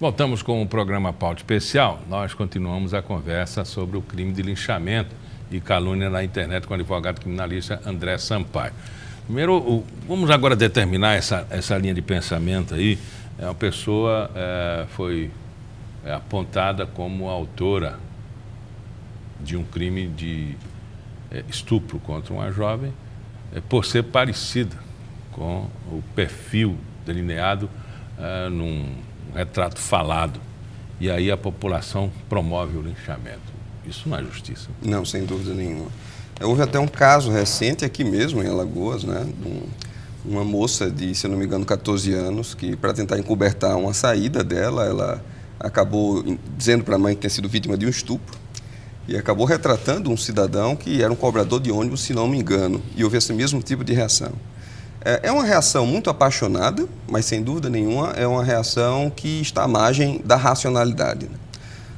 Voltamos com o programa Pauta Especial. Nós continuamos a conversa sobre o crime de linchamento e calúnia na internet com o advogado criminalista André Sampaio. Primeiro, vamos agora determinar essa linha de pensamento aí. Uma pessoa foi apontada como autora de um crime de estupro contra uma jovem por ser parecida com o perfil delineado num retrato falado. E aí a população promove o linchamento. Isso não é justiça? Não, sem dúvida nenhuma. Houve até um caso recente aqui mesmo, em Alagoas, né? Uma moça de, se eu não me engano, 14 anos, que para tentar encobertar uma saída dela, ela acabou dizendo para a mãe que tinha sido vítima de um estupro e acabou retratando um cidadão que era um cobrador de ônibus, se não me engano, e houve esse mesmo tipo de reação. É uma reação muito apaixonada, mas sem dúvida nenhuma é uma reação que está à margem da racionalidade, né?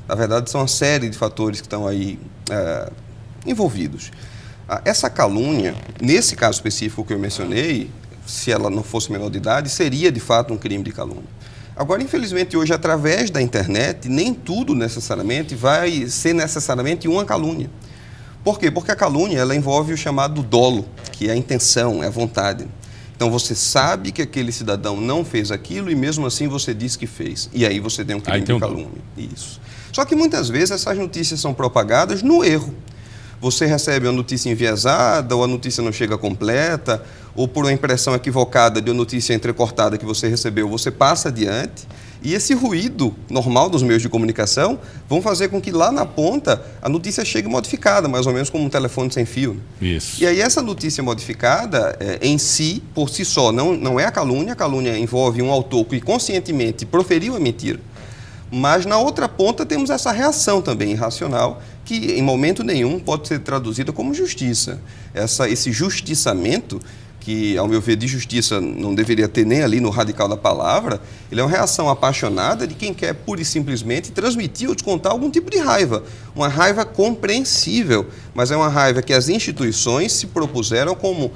Na verdade, são uma série de fatores que estão aí envolvidos. Essa calúnia, nesse caso específico que eu mencionei, se ela não fosse menor de idade, seria de fato um crime de calúnia. Agora, infelizmente, hoje, através da internet, nem tudo necessariamente vai ser necessariamente uma calúnia. Por quê? Porque a calúnia ela envolve o chamado dolo, que é a intenção, é a vontade. Então, você sabe que aquele cidadão não fez aquilo e mesmo assim você diz que fez. E aí você tem um crime de calúnia. Isso. Só que muitas vezes essas notícias são propagadas no erro. Você recebe uma notícia enviesada, ou a notícia não chega completa, ou por uma impressão equivocada de uma notícia entrecortada que você recebeu, você passa adiante. E esse ruído normal dos meios de comunicação vão fazer com que lá na ponta a notícia chegue modificada, mais ou menos como um telefone sem fio. Isso. E aí essa notícia modificada, em si, por si só, não é a calúnia envolve um autor que conscientemente proferiu a mentira. Mas na outra ponta temos essa reação também irracional, que em momento nenhum pode ser traduzida como justiça. Esse justiçamento, que ao meu ver de justiça não deveria ter nem ali no radical da palavra, ele é uma reação apaixonada de quem quer pura e simplesmente transmitir ou descontar algum tipo de raiva. Uma raiva compreensível, mas é uma raiva que as instituições se propuseram como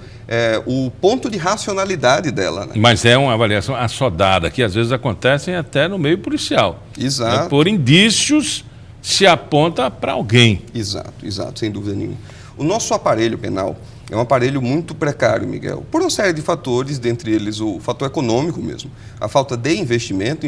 o ponto de racionalidade dela, né? Mas é uma avaliação assodada, que às vezes acontecem até no meio policial. Exato. Né? Por indícios se aponta para alguém. Exato, sem dúvida nenhuma. O nosso aparelho penal é um aparelho muito precário, Miguel, por uma série de fatores, dentre eles o fator econômico mesmo, a falta de investimento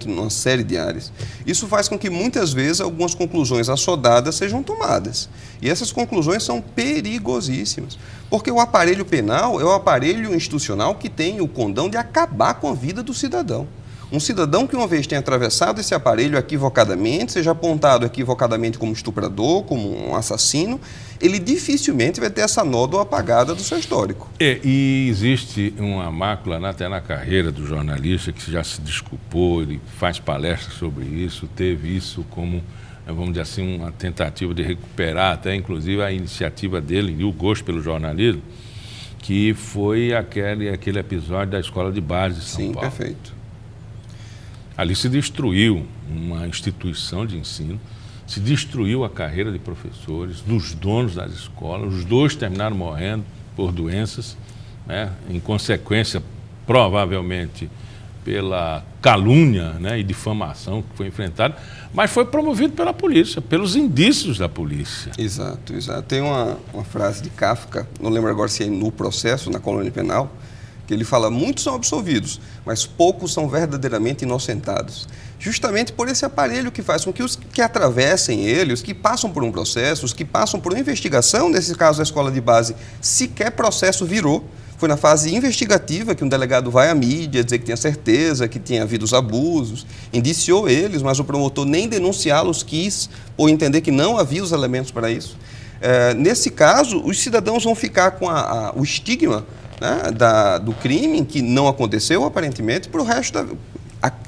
numa série de áreas. Isso faz com que muitas vezes algumas conclusões assodadas sejam tomadas. E essas conclusões são perigosíssimas, porque o aparelho penal é o aparelho institucional que tem o condão de acabar com a vida do cidadão. Um cidadão que uma vez tenha atravessado esse aparelho equivocadamente, seja apontado equivocadamente como estuprador, como um assassino, ele dificilmente vai ter essa nódoa apagada do seu histórico. E existe uma mácula até na carreira do jornalista que já se desculpou, ele faz palestras sobre isso, teve isso como, vamos dizer assim, uma tentativa de recuperar até inclusive a iniciativa dele e o gosto pelo jornalismo, que foi aquele episódio da Escola de Base de São Paulo. Sim, perfeito. Ali se destruiu uma instituição de ensino, se destruiu a carreira de professores, dos donos das escolas, os dois terminaram morrendo por doenças, né? Em consequência, provavelmente, pela calúnia, né, e difamação que foi enfrentada, mas foi promovido pela polícia, pelos indícios da polícia. Exato. Tem uma frase de Kafka, não lembro agora se é no processo, na colônia penal, que ele fala, muitos são absolvidos, mas poucos são verdadeiramente inocentados. Justamente por esse aparelho que faz com que os que atravessem ele, os que passam por um processo, os que passam por uma investigação, nesse caso da escola de base, sequer processo virou. Foi na fase investigativa que um delegado vai à mídia dizer que tinha certeza, que tinha havido os abusos, indiciou eles, mas o promotor nem denunciá-los quis, por entender que não havia os elementos para isso. Nesse caso, os cidadãos vão ficar com o estigma, né, do crime, que não aconteceu aparentemente, para o resto da vida.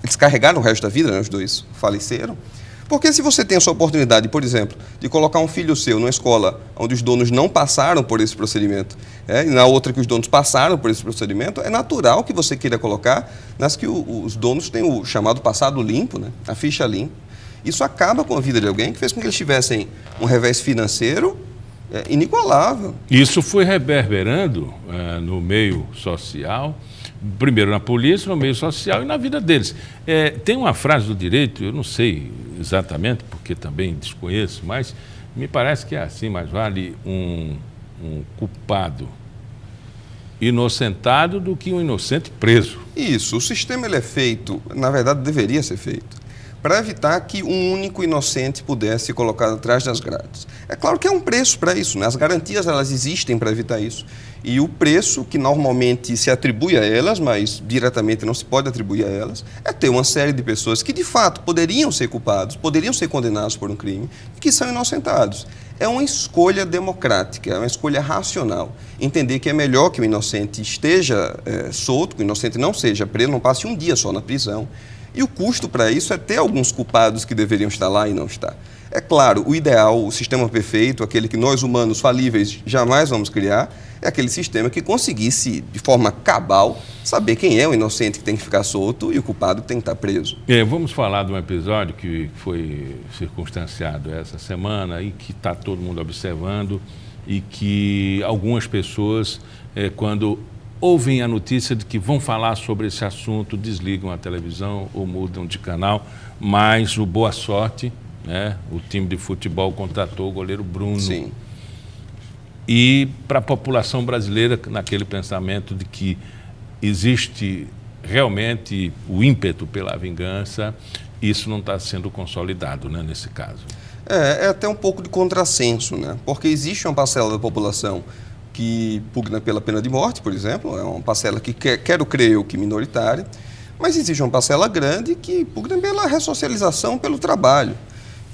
Eles carregaram o resto da vida, né, os dois faleceram. Porque se você tem a sua oportunidade, por exemplo, de colocar um filho seu numa escola onde os donos não passaram por esse procedimento, e na outra que os donos passaram por esse procedimento, é natural que você queira colocar nas que os donos têm o chamado passado limpo, né, a ficha limpa. Isso acaba com a vida de alguém que fez com que eles tivessem um revés financeiro, inigualável. Isso foi reverberando no meio social, primeiro na polícia, no meio social e na vida deles. Tem uma frase do direito, eu não sei exatamente, porque também desconheço, mas me parece que é assim, mas vale um culpado inocentado do que um inocente preso. Isso, o sistema ele é feito, na verdade deveria ser feito, para evitar que um único inocente pudesse ser colocado atrás das grades. É claro que é um preço para isso, né? As garantias elas existem para evitar isso. E o preço que normalmente se atribui a elas, mas diretamente não se pode atribuir a elas, é ter uma série de pessoas que de fato poderiam ser culpados, poderiam ser condenados por um crime e que são inocentados. É uma escolha democrática, é uma escolha racional. Entender que é melhor que o inocente esteja solto, que o inocente não seja preso, não passe um dia só na prisão. E o custo para isso é ter alguns culpados que deveriam estar lá e não estar. É claro, o ideal, o sistema perfeito, aquele que nós humanos falíveis jamais vamos criar, é aquele sistema que conseguisse, de forma cabal, saber quem é o inocente que tem que ficar solto e o culpado que tem que estar preso. Vamos falar de um episódio que foi circunstanciado essa semana e que está todo mundo observando e que algumas pessoas, quando ouvem a notícia de que vão falar sobre esse assunto, desligam a televisão ou mudam de canal, mas o Boa Sorte, né, o time de futebol contratou o goleiro Bruno. Sim. E para a população brasileira, naquele pensamento de que existe realmente o ímpeto pela vingança, isso não está sendo consolidado, né, nesse caso. É até um pouco de contrassenso, né? Porque existe uma parcela da população que pugna pela pena de morte, por exemplo, é uma parcela que quero crer eu que minoritária, mas existe uma parcela grande que pugna pela ressocialização, pelo trabalho.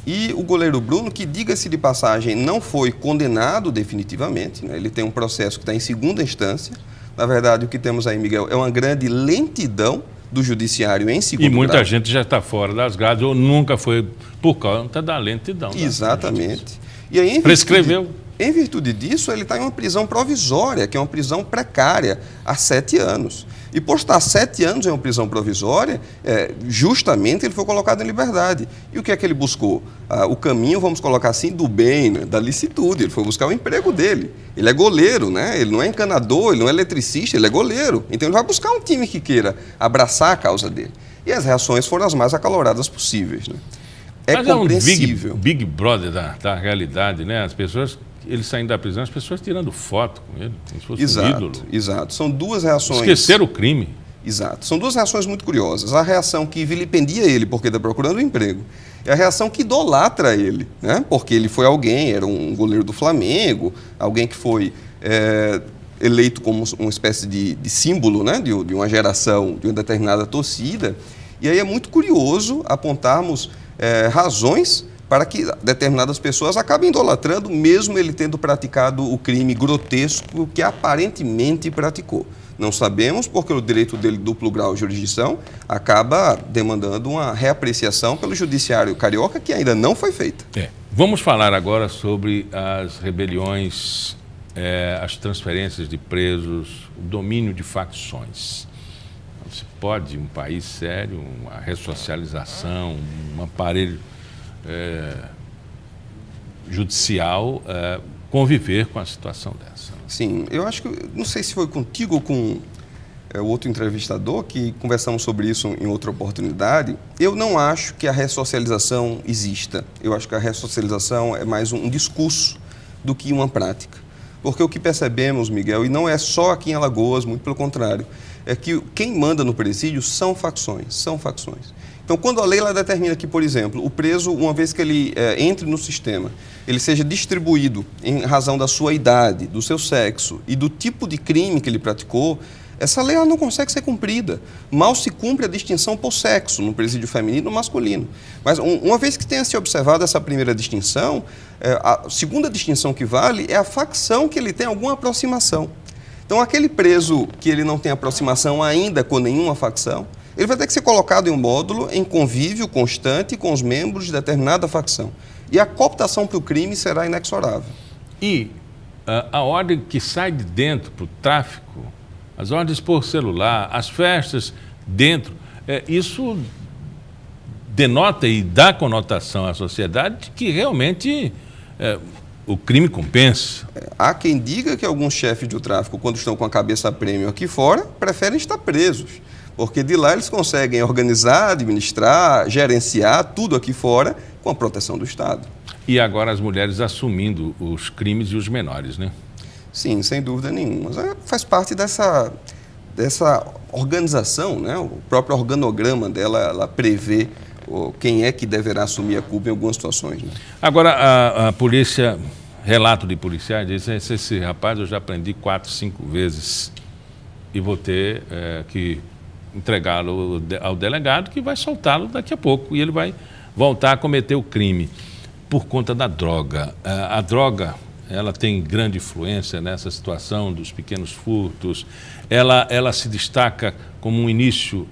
E o goleiro Bruno, que, diga-se de passagem, não foi condenado definitivamente, né? Ele tem um processo que está em segunda instância. Na verdade, o que temos aí, Miguel, é uma grande lentidão do judiciário em segundo grau. E muita gente já está fora das grades ou nunca foi por conta da lentidão. Exatamente. E aí, prescreveu. Em virtude disso, ele está em uma prisão provisória, que é uma prisão precária, há 7 anos. E por estar 7 anos em uma prisão provisória, justamente ele foi colocado em liberdade. E o que é que ele buscou? O caminho, vamos colocar assim, do bem, né? Da licitude. Ele foi buscar o emprego dele. Ele é goleiro, né? Ele não é encanador, ele não é eletricista, ele é goleiro. Então ele vai buscar um time que queira abraçar a causa dele. E as reações foram as mais acaloradas possíveis, né? Mas compreensível. É um Big Brother da realidade, né? As pessoas, ele saindo da prisão, as pessoas tirando foto com ele, como se fosse um ídolo. Exato. São duas reações. Esqueceram o crime. Exato. São duas reações muito curiosas. A reação que vilipendia ele porque está procurando um emprego. E a reação que idolatra ele, né? Porque ele foi alguém, era um goleiro do Flamengo, alguém que foi eleito como uma espécie de símbolo, né? De uma geração, de uma determinada torcida. E aí é muito curioso apontarmos razões para que determinadas pessoas acabem idolatrando, mesmo ele tendo praticado o crime grotesco que aparentemente praticou. Não sabemos, porque o direito dele de duplo grau de jurisdição acaba demandando uma reapreciação pelo judiciário carioca, que ainda não foi feita. Vamos falar agora sobre as rebeliões, as transferências de presos, o domínio de facções. Não se pode, um país sério, uma ressocialização, um aparelho judicial conviver com a situação dessa. Sim, eu acho que, não sei se foi contigo ou com o outro entrevistador, que conversamos sobre isso em outra oportunidade. Eu não acho que a ressocialização exista. Eu acho que a ressocialização é mais um discurso do que uma prática. Porque o que percebemos, Miguel, e não é só aqui em Alagoas, muito pelo contrário, é que quem manda no presídio são facções, são facções. Então, quando a lei ela determina que, por exemplo, o preso, uma vez que ele entre no sistema, ele seja distribuído em razão da sua idade, do seu sexo e do tipo de crime que ele praticou, essa lei ela não consegue ser cumprida. Mal se cumpre a distinção por sexo, no presídio feminino e masculino. Mas, uma vez que tenha se observado essa primeira distinção, a segunda distinção que vale é a facção que ele tem alguma aproximação. Então, aquele preso que ele não tem aproximação ainda com nenhuma facção, ele vai ter que ser colocado em um módulo em convívio constante com os membros de determinada facção. E a cooptação para o crime será inexorável. E a ordem que sai de dentro para o tráfico, as ordens por celular, as festas dentro, isso denota e dá conotação à sociedade de que realmente o crime compensa. Há quem diga que alguns chefes do tráfico, quando estão com a cabeça a prêmio aqui fora, preferem estar presos, porque de lá eles conseguem organizar, administrar, gerenciar tudo aqui fora com a proteção do Estado. E agora as mulheres assumindo os crimes e os menores, né? Sim, sem dúvida nenhuma. Faz parte dessa organização, né? O próprio organograma dela, ela prevê quem é que deverá assumir a culpa em algumas situações, né? Agora, a polícia, relato de policiais, diz: esse rapaz eu já prendi 4, 5 vezes e vou ter que entregá-lo ao delegado, que vai soltá-lo daqui a pouco e ele vai voltar a cometer o crime por conta da droga. A droga, ela tem grande influência nessa situação dos pequenos furtos. Ela se destaca como um início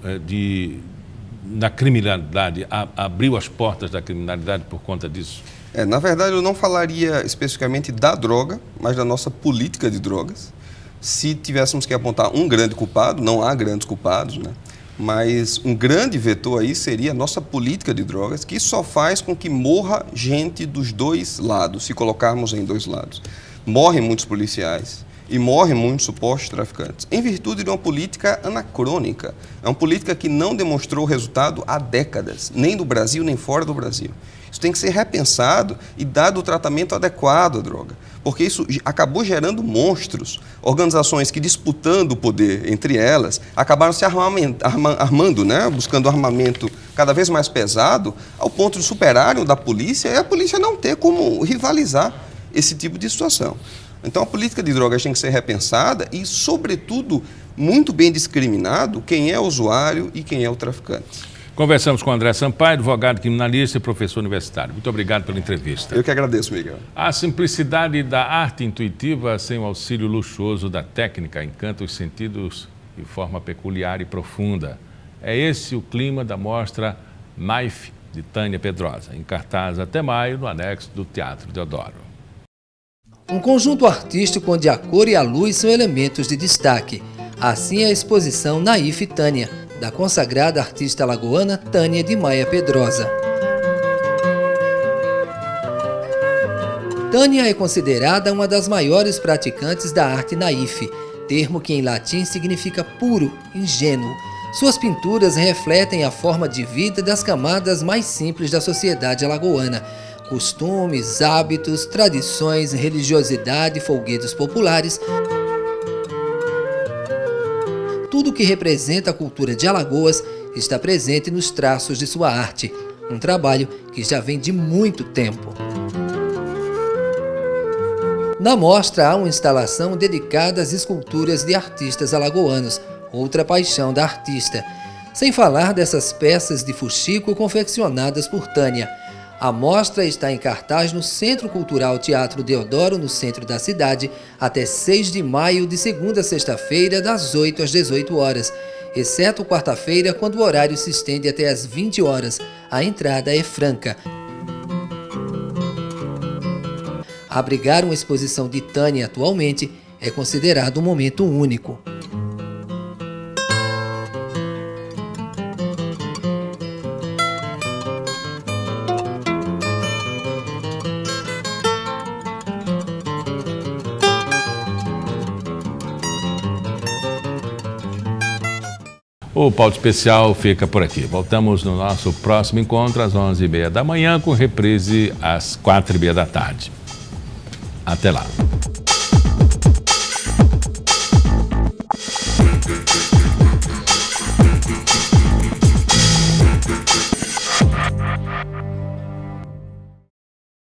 da criminalidade, abriu as portas da criminalidade por conta disso? Na verdade, eu não falaria especificamente da droga, mas da nossa política de drogas. Se tivéssemos que apontar um grande culpado, não há grandes culpados, né? Mas um grande vetor aí seria a nossa política de drogas, que só faz com que morra gente dos dois lados, se colocarmos em dois lados. Morrem muitos policiais e morrem muitos supostos traficantes, em virtude de uma política anacrônica. É uma política que não demonstrou resultado há décadas, nem no Brasil, nem fora do Brasil. Isso tem que ser repensado e dado o tratamento adequado à droga, porque isso acabou gerando monstros, organizações que, disputando o poder entre elas, acabaram se armando, né? Buscando armamento cada vez mais pesado, ao ponto de superarem o da polícia e a polícia não ter como rivalizar esse tipo de situação. Então, a política de drogas tem que ser repensada e, sobretudo, muito bem discriminado quem é o usuário e quem é o traficante. Conversamos com André Sampaio, advogado criminalista e professor universitário. Muito obrigado pela entrevista. Eu que agradeço, Miguel. A simplicidade da arte intuitiva, sem o auxílio luxuoso da técnica, encanta os sentidos de forma peculiar e profunda. É esse o clima da mostra Naif, de Tânia Pedrosa, em cartaz até maio, no anexo do Teatro Deodoro. Um conjunto artístico onde a cor e a luz são elementos de destaque. Assim é a exposição Naif Tânia, da consagrada artista alagoana Tânia de Maia Pedrosa. Tânia é considerada uma das maiores praticantes da arte naif, termo que em latim significa puro, ingênuo. Suas pinturas refletem a forma de vida das camadas mais simples da sociedade alagoana. Costumes, hábitos, tradições, religiosidade, folguedos populares. Tudo que representa a cultura de Alagoas está presente nos traços de sua arte, um trabalho que já vem de muito tempo. Na mostra há uma instalação dedicada às esculturas de artistas alagoanos, outra paixão da artista, sem falar dessas peças de fuxico confeccionadas por Tânia. A mostra está em cartaz no Centro Cultural Teatro Deodoro, no centro da cidade, até 6 de maio, de segunda a sexta-feira, das 8 às 18 horas, exceto quarta-feira, quando o horário se estende até às 20 horas. A entrada é franca. Abrigar uma exposição de Tânia atualmente é considerado um momento único. O Pauta Especial fica por aqui. Voltamos no nosso próximo encontro às 11h30 da manhã, com reprise às 4h30 da tarde. Até lá.